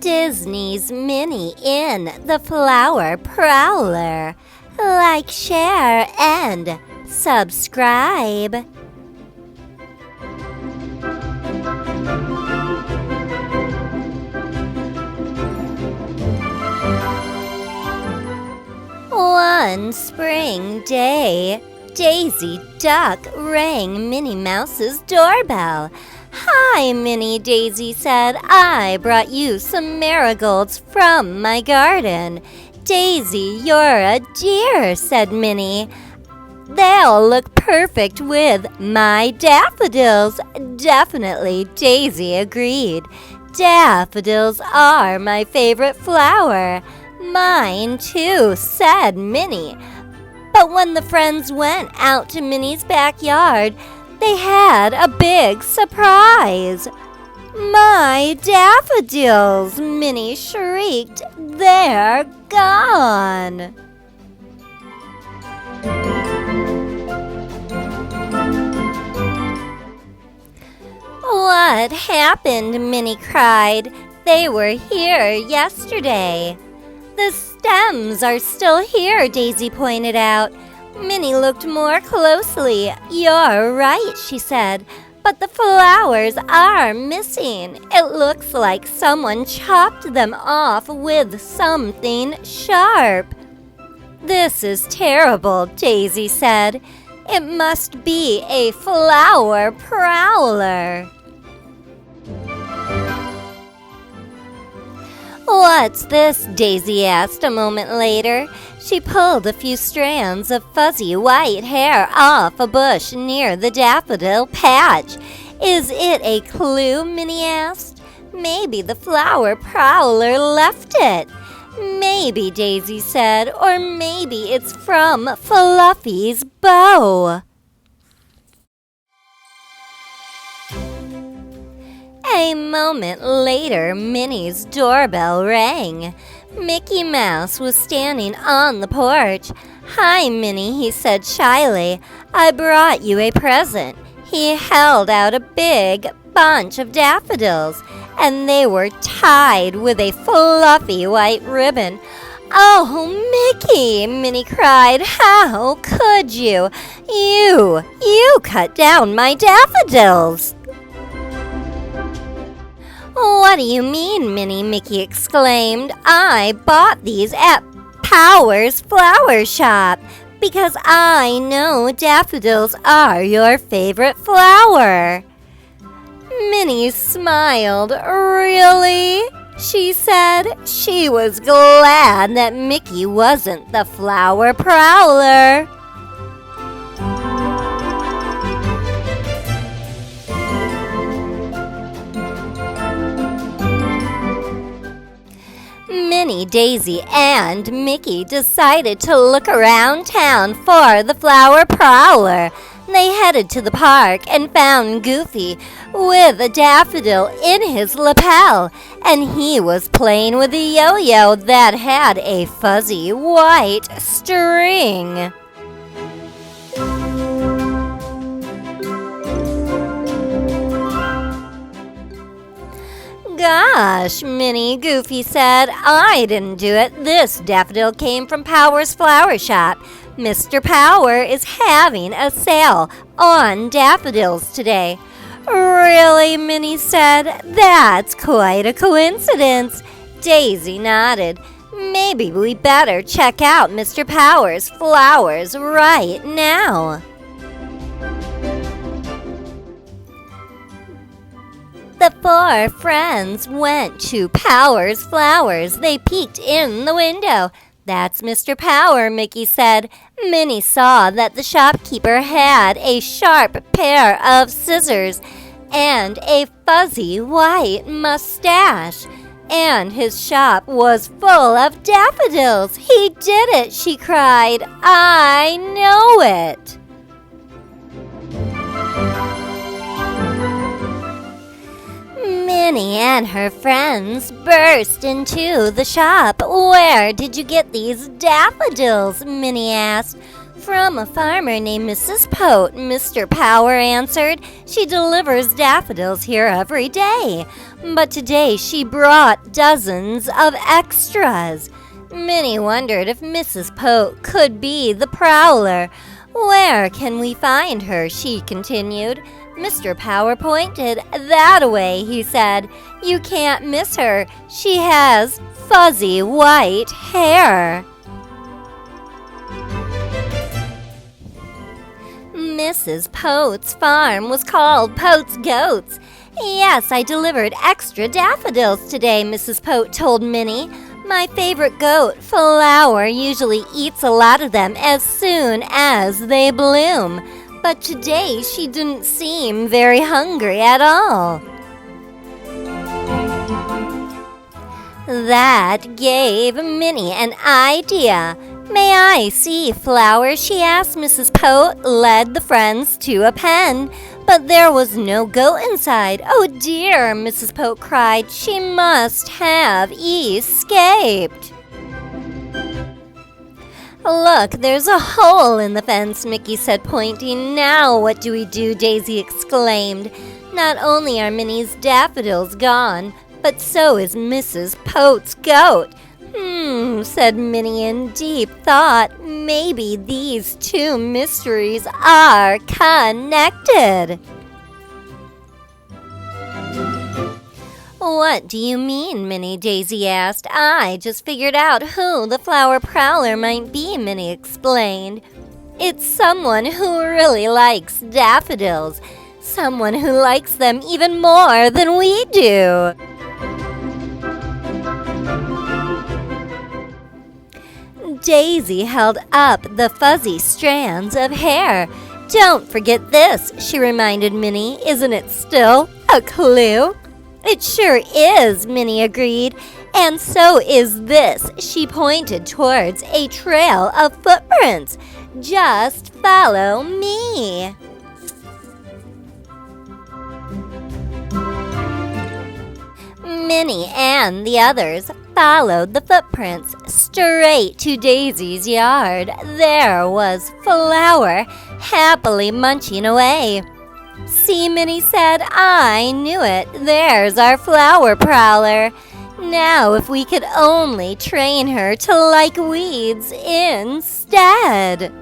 Disney's Minnie in the Flower Prowler. Like, share, and subscribe. One spring day, Daisy Duck rang Minnie Mouse's doorbell. "Hi, Minnie," Daisy said. "I brought you some marigolds from my garden." "Daisy, you're a dear," said Minnie. "They'll look perfect with my daffodils." "Definitely," Daisy agreed. "Daffodils are my favorite flower." "Mine too," said Minnie. But when the friends went out to Minnie's backyard, they had a big surprise. "My daffodils!" Minnie shrieked. "They're gone!" "What happened?" Minnie cried. "They were here yesterday." "The stems are still here," Daisy pointed out. Minnie looked more closely. "You're right," she said, "but the flowers are missing. It looks like someone chopped them off with something sharp." "This is terrible," Daisy said. "It must be a flower prowler." "What's this?" Daisy asked a moment later. She pulled a few strands of fuzzy white hair off a bush near the daffodil patch. "Is it a clue?" Minnie asked. "Maybe the flower prowler left it." "Maybe," Daisy said, "or maybe it's from Fluffy's bow." A moment later, Minnie's doorbell rang. Mickey Mouse was standing on the porch. "Hi, Minnie," he said shyly. "I brought you a present." He held out a big bunch of daffodils, and they were tied with a fluffy white ribbon. "Oh, Mickey!" Minnie cried. "How could you? You cut down my daffodils!" "What do you mean, Minnie?" Mickey exclaimed. "I bought these at Power's Flower Shop because I know daffodils are your favorite flower." Minnie smiled. "Really?" she said. She was glad that Mickey wasn't the flower prowler. Minnie, Daisy, and Mickey decided to look around town for the flower prowler. They headed to the park and found Goofy with a daffodil in his lapel, and he was playing with a yo-yo that had a fuzzy white string. "Gosh, Minnie," Goofy said, "I didn't do it. This daffodil came from Power's Flower Shop. Mr. Power is having a sale on daffodils today." "Really?" Minnie said. "That's quite a coincidence." Daisy nodded. "Maybe we better check out Mr. Power's flowers right now." The four friends went to Power's Flowers. They peeked in the window. "That's Mr. Power," Mickey said. Minnie saw that the shopkeeper had a sharp pair of scissors and a fuzzy white mustache. And his shop was full of daffodils. "He did it!" she cried. "I know it!" Minnie and her friends burst into the shop. "Where did you get these daffodils?" Minnie asked. From a farmer named Mrs. Pote, Mr. Power answered. She delivers daffodils here every day. But today she brought dozens of extras. Minnie wondered if Mrs. Pote could be the Prowler. Where can we find her? She continued. Mr. Power pointed. That way, he said. You can't miss her. She has fuzzy white hair. Mrs. Pote's farm was called Pote's Goats. Yes, I delivered extra daffodils today, Mrs. Pote told Minnie. My favorite goat, Flower, usually eats a lot of them as soon as they bloom. But today she didn't seem very hungry at all. That gave Minnie an idea. May I see Flower? She asked. Mrs. Pote led the friends to a pen, but there was no goat inside. Oh dear, Mrs. Pote cried. She must have escaped. Look, there's a hole in the fence, Mickey said, pointing. Now what do we do? Daisy exclaimed. Not only are Minnie's daffodils gone, but so is Mrs. Pote's goat. Said Minnie in deep thought. Maybe these two mysteries are connected. What do you mean, Minnie? Daisy asked. I just figured out who the Flower Prowler might be, Minnie explained. It's someone who really likes daffodils. Someone who likes them even more than we do. Daisy held up the fuzzy strands of hair. Don't forget this, she reminded Minnie. Isn't it still a clue? It sure is, Minnie agreed. And so is this. She pointed towards a trail of footprints. Just follow me. Minnie and the others followed the footprints straight to Daisy's yard. There was Flower, happily munching away. See, Minnie said, I knew it. There's our Flower Prowler. Now if we could only train her to like weeds instead.